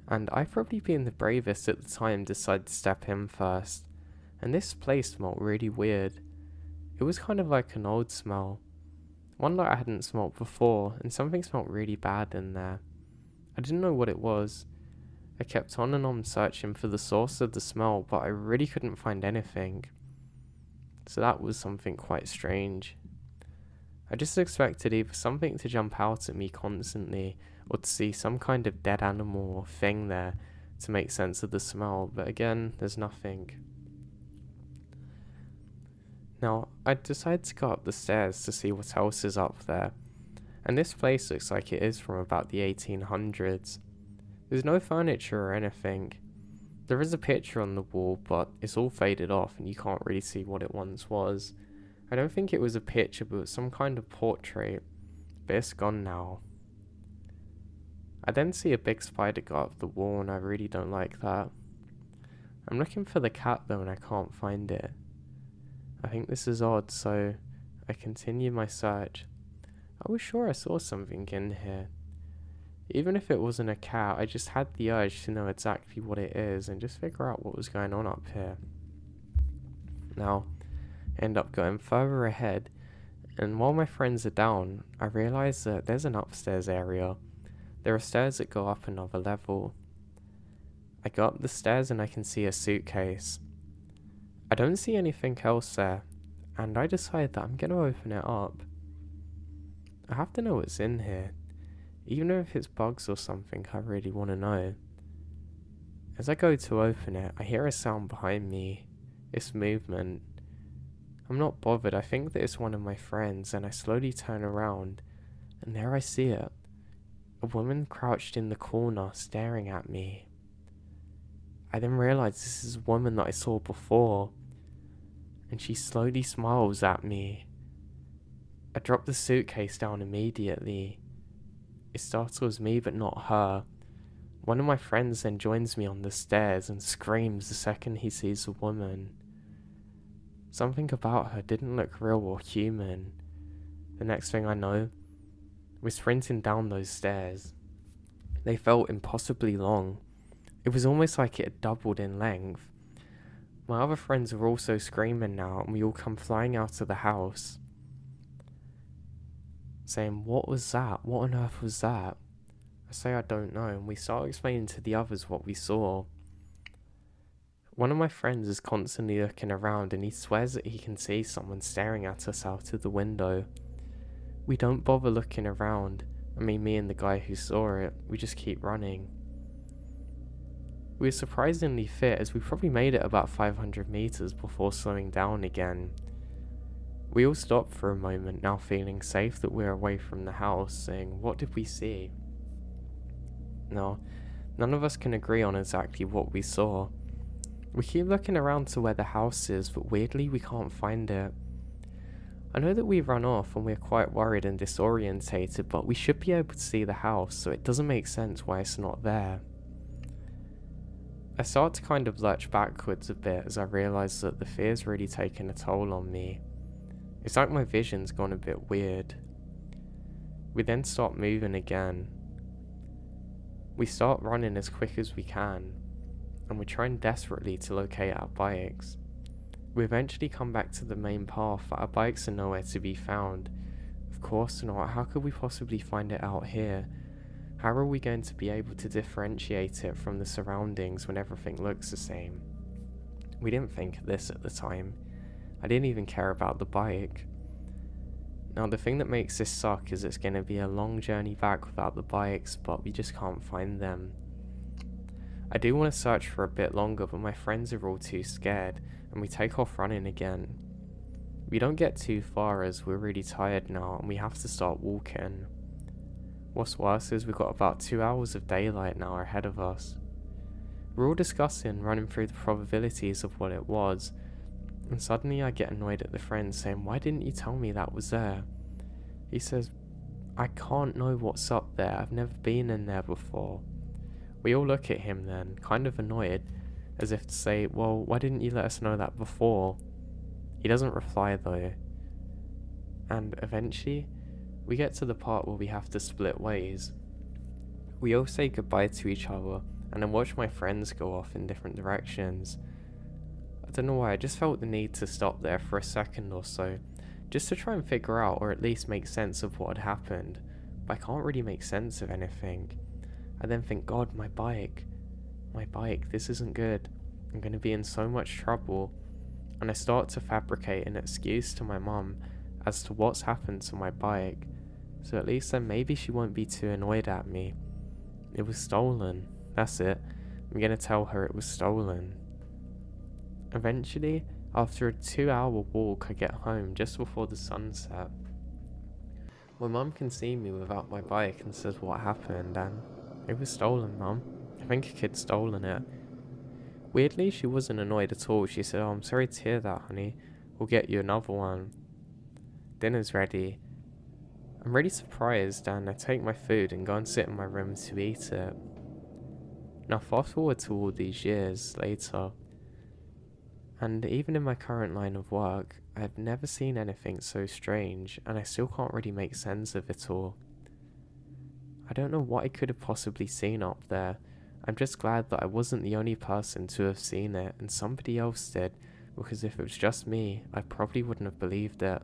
and I, probably being the bravest at the time, decided to step in first. And this place smelled really weird. It was kind of like an old smell. One that I hadn't smelled before, and something smelled really bad in there. I didn't know what it was. I kept on and on searching for the source of the smell, but I really couldn't find anything. So that was something quite strange. I just expected either something to jump out at me constantly, or to see some kind of dead animal or thing there to make sense of the smell, but again, there's nothing. Now, I decided to go up the stairs to see what else is up there, and this place looks like it is from about the 1800s. There's no furniture or anything. There is a picture on the wall, but it's all faded off and you can't really see what it once was. I don't think it was a picture, but some kind of portrait, but it's gone now. I then see a big spider go up the wall, and I really don't like that. I'm looking for the cat though, and I can't find it. I think this is odd, so I continue my search. I was sure I saw something in here. Even if it wasn't a cat, I just had the urge to know exactly what it is and just figure out what was going on up here. Now, I end up going further ahead, and while my friends are down, I realise that there's an upstairs area. There are stairs that go up another level. I go up the stairs and I can see a suitcase. I don't see anything else there, and I decide that I'm going to open it up. I have to know what's in here. Even if it's bugs or something, I really want to know. As I go to open it, I hear a sound behind me. It's movement. I'm not bothered, I think that it's one of my friends, and I slowly turn around, and there I see it. A woman crouched in the corner, staring at me. I then realize this is a woman that I saw before, and she slowly smiles at me. I drop the suitcase down immediately. It startles me, but not her. One of my friends then joins me on the stairs and screams the second he sees the woman. Something about her didn't look real or human. The next thing I know, we're sprinting down those stairs. They felt impossibly long. It was almost like it had doubled in length. My other friends are also screaming now, and we all come flying out of the house, saying, "What was that? What on earth was that?" I say I don't know, and we start explaining to the others what we saw. One of my friends is constantly looking around and he swears that he can see someone staring at us out of the window. We don't bother looking around. I mean, me and the guy who saw it, we just keep running. We were surprisingly fit as we probably made it about 500 meters before slowing down again. We all stopped for a moment, now feeling safe that we're away from the house, saying, what did we see? No, none of us can agree on exactly what we saw. We keep looking around to where the house is, but weirdly we can't find it. I know that we run off and we're quite worried and disorientated, but we should be able to see the house, so it doesn't make sense why it's not there. I start to kind of lurch backwards a bit as I realise that the fear's really taken a toll on me. It's like my vision's gone a bit weird. We then start moving again. We start running as quick as we can, and we're trying desperately to locate our bikes. We eventually come back to the main path, but our bikes are nowhere to be found. Of course not, how could we possibly find it out here? How are we going to be able to differentiate it from the surroundings when everything looks the same? We didn't think of this at the time. I didn't even care about the bike. Now the thing that makes this suck is it's going to be a long journey back without the bikes, but we just can't find them. I do want to search for a bit longer, but my friends are all too scared, and we take off running again. We don't get too far as we're really tired now, and we have to start walking. What's worse is we've got about 2 hours of daylight now ahead of us. We're all discussing, running through the probabilities of what it was, and suddenly I get annoyed at the friend saying, why didn't you tell me that was there? He says, I can't know what's up there, I've never been in there before. We all look at him then, kind of annoyed, as if to say, well, why didn't you let us know that before? He doesn't reply though. And eventually, we get to the part where we have to split ways. We all say goodbye to each other, and then watch my friends go off in different directions. I don't know why, I just felt the need to stop there for a second or so, just to try and figure out or at least make sense of what had happened, but I can't really make sense of anything. I then think, God, my bike, this isn't good. I'm going to be in so much trouble. And I start to fabricate an excuse to my mum as to what's happened to my bike, so at least then maybe she won't be too annoyed at me. It was stolen, that's it. I'm going to tell her it was stolen. Eventually, after a 2-hour walk, I get home just before the sunset. My mum can see me without my bike and says what happened, and it was stolen, Mum. I think a kid's stolen it. Weirdly, she wasn't annoyed at all. She said, oh, I'm sorry to hear that, honey. We'll get you another one. Dinner's ready. I'm really surprised, and I take my food and go and sit in my room to eat it. Now fast forward to all these years later, and even in my current line of work, I've never seen anything so strange, and I still can't really make sense of it all. I don't know what I could have possibly seen up there. I'm just glad that I wasn't the only person to have seen it, and somebody else did, because if it was just me, I probably wouldn't have believed it.